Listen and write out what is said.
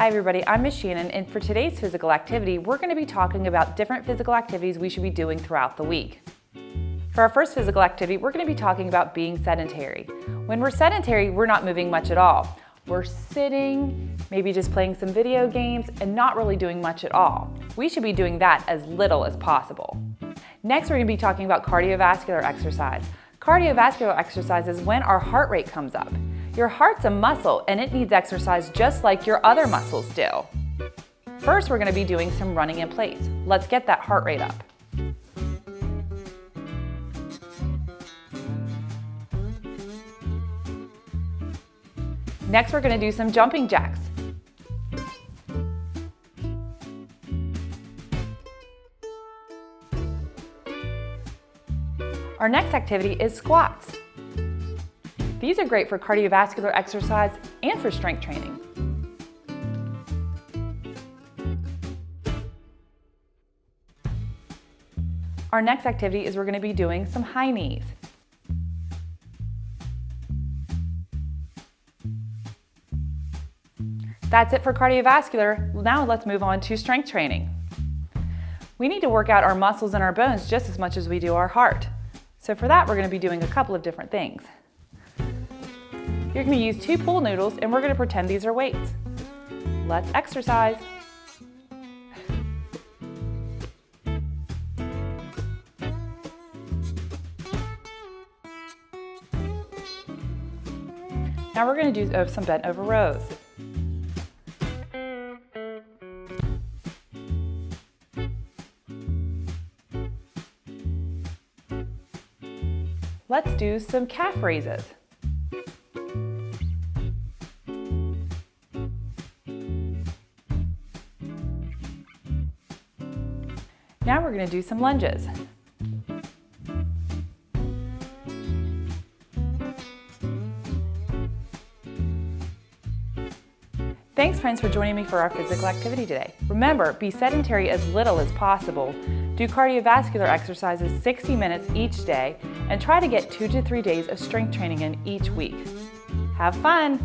Hi everybody, I'm Miss Shannon, and for today's physical activity, we're going to be talking about different physical activities we should be doing throughout the week. For our first physical activity, we're going to be talking about being sedentary. When we're sedentary, we're not moving much at all. We're sitting, maybe just playing some video games, and not really doing much at all. We should be doing that as little as possible. Next, we're going to be talking about cardiovascular exercise. Cardiovascular exercise is when our heart rate comes up. Your heart's a muscle and it needs exercise just like your other muscles do. First, we're going to be doing some running in place. Let's get that heart rate up. Next, we're going to do some jumping jacks. Our next activity is squats. These are great for cardiovascular exercise and for strength training. Our next activity is we're going to be doing some high knees. That's it for cardiovascular. Now let's move on to strength training. We need to work out our muscles and our bones just as much as we do our heart. So for that, we're going to be doing a couple of different things. You're going to use 2 pool noodles and we're going to pretend these are weights. Let's exercise. Now we're going to do some bent over rows. Let's do some calf raises. Now we're going to do some lunges. Thanks friends for joining me for our physical activity today. Remember, be sedentary as little as possible. Do cardiovascular exercises 60 minutes each day and try to get 2 to 3 days of strength training in each week. Have fun!